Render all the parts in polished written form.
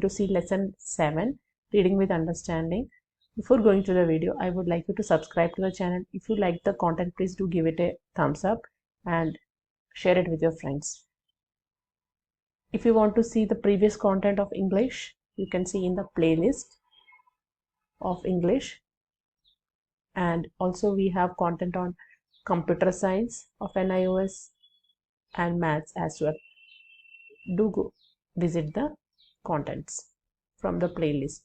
to see lesson 7, reading with understanding. Before going to the video, I would like you to subscribe to the channel. If you like the content, please do give it a thumbs up and share it with your friends. If you want to see the previous content of English, you can see in the playlist of English. And also we have content on computer science of NIOS and maths as well. Do go visit the contents from the playlist.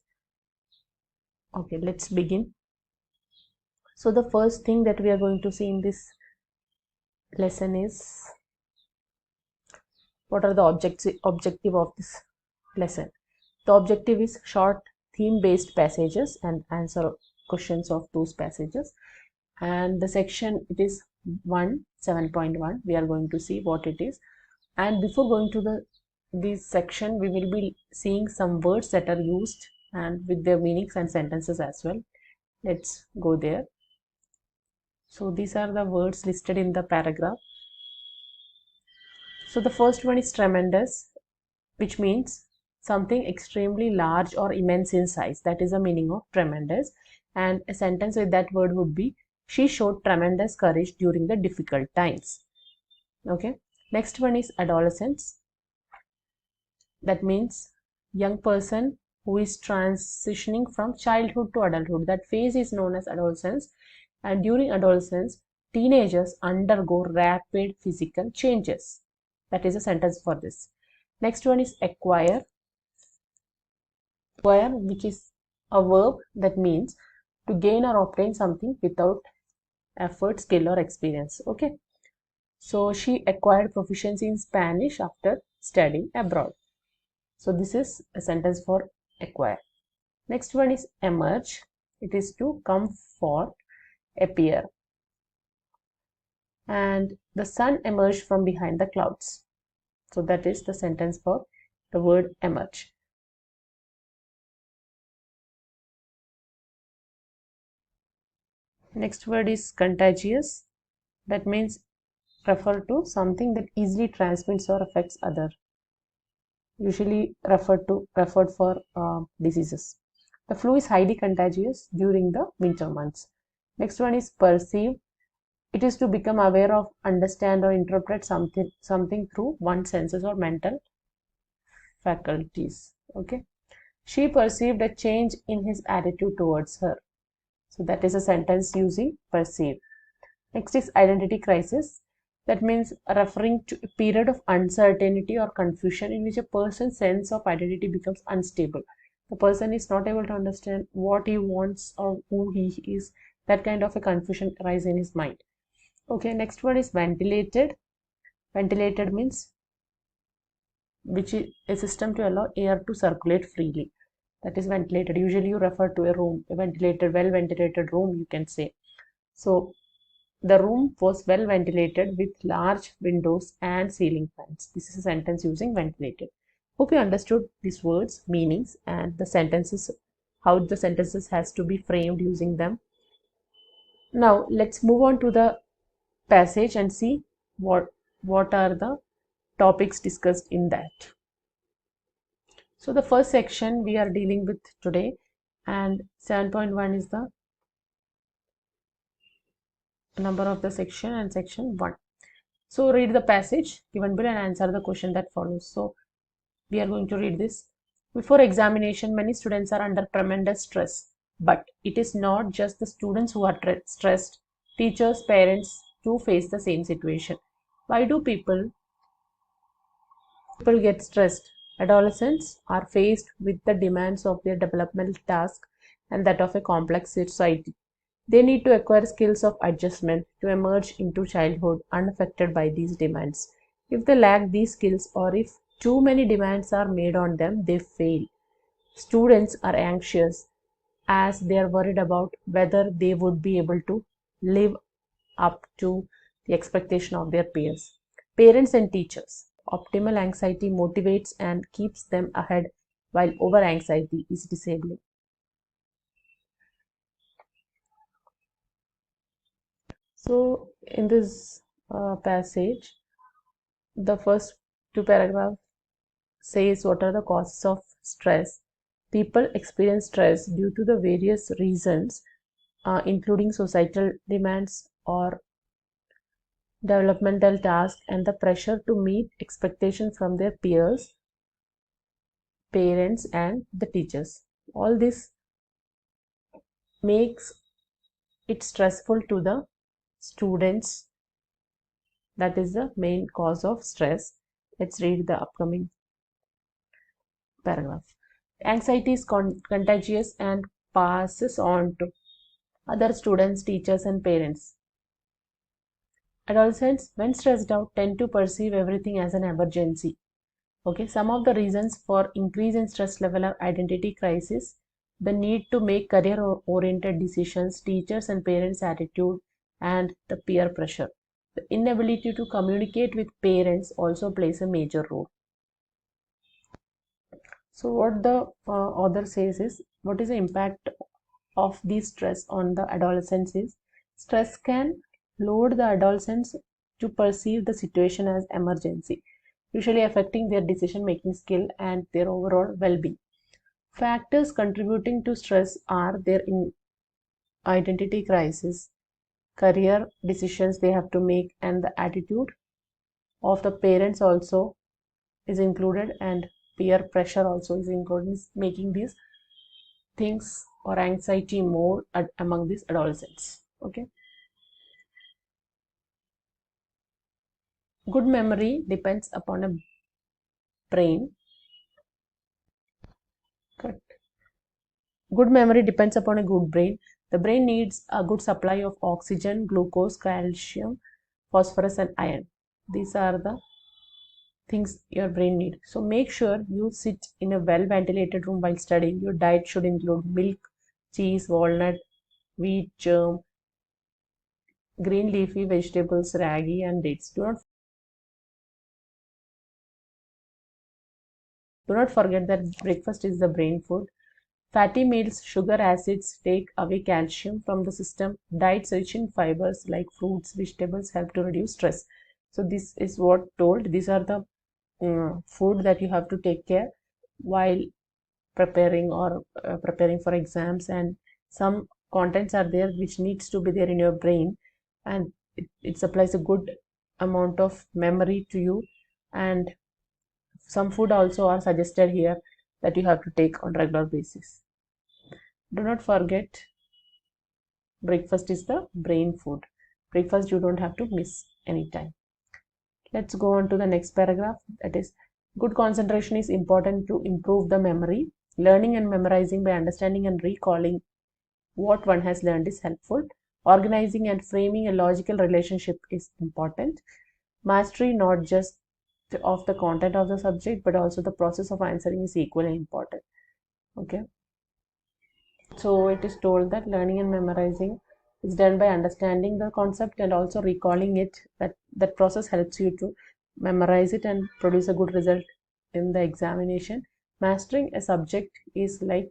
Okay, let's begin. So the first thing that we are going to see in this lesson is what are the objective of this lesson. The objective is short theme-based passages and answer questions of those passages. And the section, it is 7.1. We are going to see what it is. And before going to this section, we will be seeing some words that are used and with their meanings and sentences as well. Let's go there. So these are the words listed in the paragraph. So the first one is tremendous, which means something extremely large or immense in size. That is the meaning of tremendous. And a sentence with that word would be, she showed tremendous courage during the difficult times. Okay. Next one is adolescence. That means young person who is transitioning from childhood to adulthood. That phase is known as adolescence. And during adolescence, teenagers undergo rapid physical changes. That is a sentence for this. Next one is acquire. Acquire, which is a verb that means to gain or obtain something without effort, skill or experience. Okay. So she acquired proficiency in Spanish after studying abroad. So this is a sentence for acquire. Next one is emerge. It is to come forth, appear. And the sun emerged from behind the clouds. So that is the sentence for the word emerge. Next word is contagious. That means refer to something that easily transmits or affects others. Usually referred for diseases. The flu is highly contagious during the winter months. Next one is perceive. It is to become aware of, understand or interpret something through one's senses or mental faculties. Okay. She perceived a change in his attitude towards her. So that is a sentence using perceive. Next is identity crisis. That means referring to a period of uncertainty or confusion in which a person's sense of identity becomes unstable. The person is not able to understand what he wants or who he is. That kind of a confusion arises in his mind. Okay, next one is ventilated. Ventilated means which is a system to allow air to circulate freely. That is ventilated. Usually you refer to a room, a ventilated, well-ventilated room, you can say. So the room was well ventilated with large windows and ceiling fans. This is a sentence using ventilated. Hope you understood these words, meanings, and the sentences, how the sentences has to be framed using them. Now let's move on to the passage and see what are the topics discussed in that. So the first section we are dealing with today, and 7.1 is the number of the section and section 1. So read the passage given below and answer the question that follows. So we are going to read this. Before examination, many students are under tremendous stress, but it is not just the students who are stressed. Teachers, parents too face the same situation. Why do people get stressed? Adolescents are faced with the demands of their developmental task and that of a complex society. They need to acquire skills of adjustment to emerge into childhood unaffected by these demands. If they lack these skills or if too many demands are made on them, they fail. Students are anxious as they are worried about whether they would be able to live up to the expectation of their peers. Parents and teachers. Optimal anxiety motivates and keeps them ahead, while over anxiety is disabling. So in this passage, the first two paragraphs says what are the causes of stress. People experience stress due to the various reasons, including societal demands or developmental tasks and the pressure to meet expectations from their peers, parents, and the teachers. All this makes it stressful to the students. That is the main cause of stress. Let's read the upcoming paragraph. Anxiety is contagious and passes on to other students, teachers, and parents. Adolescents, when stressed out, tend to perceive everything as an emergency. Okay, some of the reasons for increase in stress level are identity crisis, the need to make career-oriented decisions, teachers and parents' attitude, and the peer pressure. The inability to communicate with parents also plays a major role. So what the author says is, what is the impact of this stress on the adolescents is, stress can load the adolescents to perceive the situation as emergency, usually affecting their decision-making skill and their overall well-being. Factors contributing to stress are their identity crisis, career decisions they have to make, and the attitude of the parents also is included, and peer pressure also is included, making these things or anxiety more among these adolescents. Okay. Good memory depends upon a brain. Correct. Good memory depends upon a good brain. The brain needs a good supply of oxygen, glucose, calcium, phosphorus, and iron. These are the things your brain needs. So make sure you sit in a well-ventilated room while studying. Your diet should include milk, cheese, walnut, wheat, germ, green leafy vegetables, ragi, and dates. Do not forget that breakfast is the brain food. Fatty meals, sugar, acids take away calcium from the system. Diets rich in fibers like fruits, vegetables help to reduce stress. So this is what told. These are the food that you have to take care while preparing or preparing for exams, and some contents are there which needs to be there in your brain, and it supplies a good amount of memory to you, and some food also are suggested here that you have to take on regular basis. Do not forget, breakfast is the brain food. Breakfast you don't have to miss anytime. Let's go on to the next paragraph. That is, good concentration is important to improve the memory. Learning and memorizing by understanding and recalling what one has learned is helpful. Organizing and framing a logical relationship is important. Mastery not just of the content of the subject but also the process of answering is equally important. Okay. So it is told that learning and memorizing is done by understanding the concept and also recalling it. That process helps you to memorize it and produce a good result in the examination. Mastering a subject is like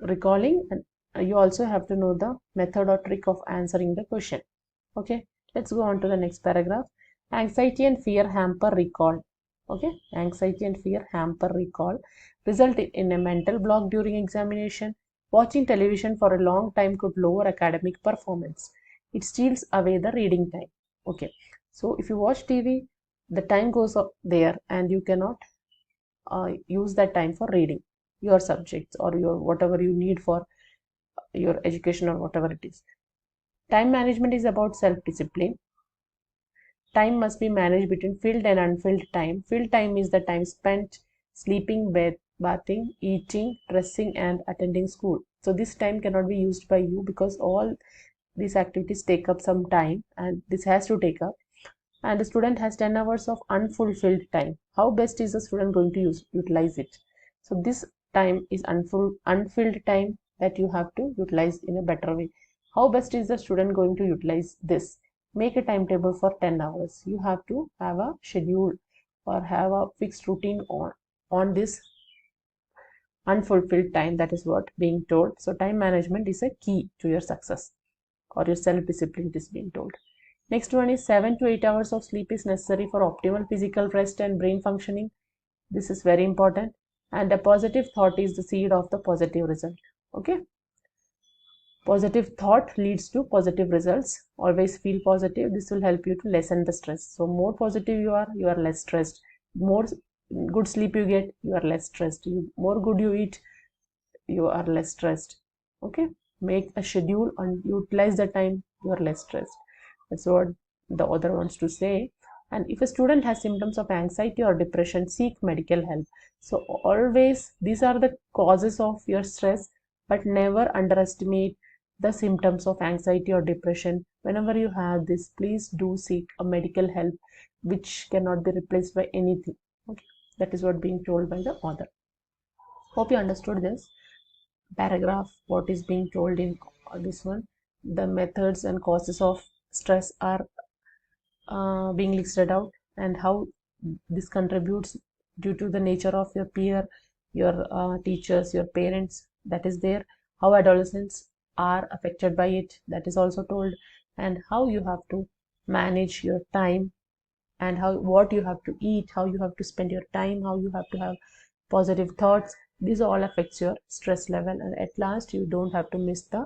recalling, and you also have to know the method or trick of answering the question. Okay, let's go on to the next paragraph. Anxiety and fear hamper recall. Okay, anxiety and fear hamper recall, result in a mental block during examination. Watching television for a long time could lower academic performance. It steals away the reading time. Okay, so if you watch TV, the time goes up there and you cannot use that time for reading your subjects or your whatever you need for your education or whatever it is. Time management is about self-discipline. Time must be managed between filled and unfilled time. Filled time is the time spent sleeping, bathing, eating, dressing, and attending school. So this time cannot be used by you because all these activities take up some time, and this has to take up. And the student has 10 hours of unfulfilled time. How best is the student going to utilize it? So this time is unfilled time that you have to utilize in a better way. How best is the student going to utilize this? Make a timetable for 10 hours. You have to have a schedule or have a fixed routine on this unfulfilled time. That is what being told. So time management is a key to your success, or your self-discipline is being told. Next one is 7 to 8 hours of sleep is necessary for optimal physical rest and brain functioning. This is very important. and a positive thought is the seed of the positive result. Okay, positive thought leads to positive results. Always feel positive. This will help you to lessen the stress. So more positive you are less stressed. More good sleep you get, you are less stressed. More good you eat, you are less stressed. Okay, make a schedule and utilize the time, you are less stressed. That's what the author wants to say. And if a student has symptoms of anxiety or depression, seek medical help. So always these are the causes of your stress, but never underestimate the symptoms of anxiety or depression. Whenever you have this, please do seek a medical help, which cannot be replaced by anything. Okay, that is what being told by the author. Hope you understood this paragraph, what is being told in this one. The methods and causes of stress are being listed out, and how this contributes due to the nature of your peer, your teachers, your parents, that is there. How adolescents are affected by it, that is also told, and how you have to manage your time, and what you have to eat, how you have to spend your time, how you have to have positive thoughts. This all affects your stress level, and at last you don't have to miss the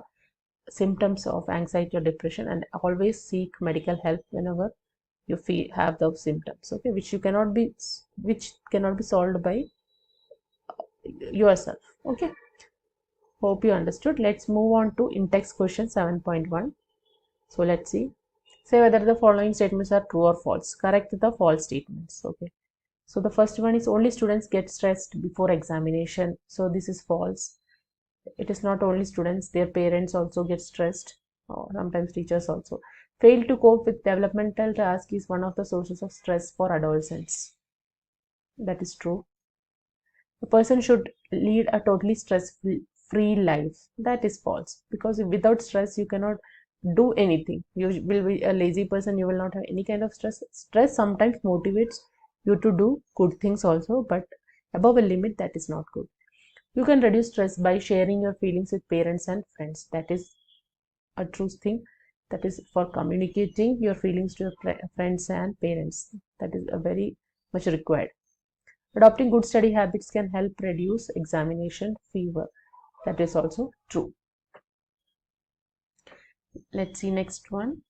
symptoms of anxiety or depression, and always seek medical help whenever you have those symptoms. Okay, which cannot be solved by yourself. Okay, hope you understood. Let's move on to Intext question 7.1. So let's see. Say whether the following statements are true or false. Correct the false statements. Okay, so the first one is only students get stressed before examination. So this is false. It is not only students, their parents also get stressed, or sometimes teachers also. Fail to cope with developmental task is one of the sources of stress for adolescents. That is true. A person should lead a totally stress-free life. That is false, because without stress you cannot do anything. You will be a lazy person, you will not have any kind of stress. Stress sometimes motivates you to do good things also, but above a limit, that is not good. You can reduce stress by sharing your feelings with parents and friends. That is a true thing. That is for communicating your feelings to your friends and parents. That is a very much required. Adopting good study habits can help reduce examination fever. That is also true. Let's see next one.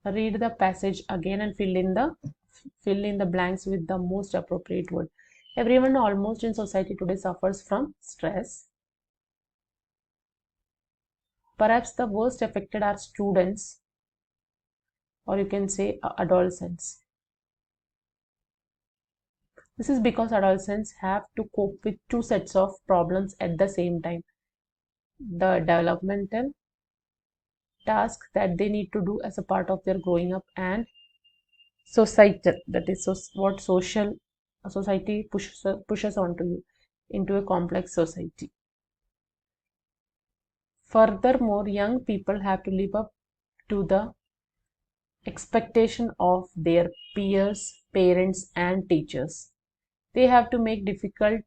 Read the passage again and fill in the blanks with the most appropriate word. Everyone almost in society today suffers from stress. Perhaps the worst affected are students, or you can say adolescents. This is because adolescents have to cope with two sets of problems at the same time. The developmental task that they need to do as a part of their growing up, and societal, that is what society pushes onto you into a complex society. Furthermore, young people have to live up to the expectation of their peers, parents, and teachers. They have to make difficult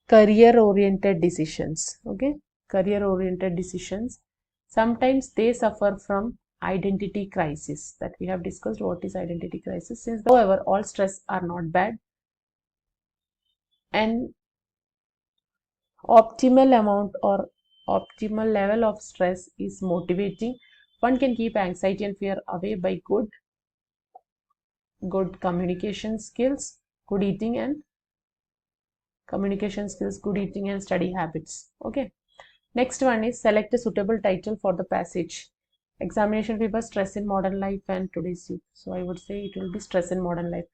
career-oriented decisions. Okay, career-oriented decisions. Sometimes they suffer from identity crisis, that we have discussed what is identity crisis. Since, however, all stress are not bad, and optimal amount or optimal level of stress is motivating. One can keep anxiety and fear away by good communication skills, good eating and study habits. Okay, next one is select a suitable title for the passage. Examination paper, stress in modern life and today's youth. So I would say it will be stress in modern life.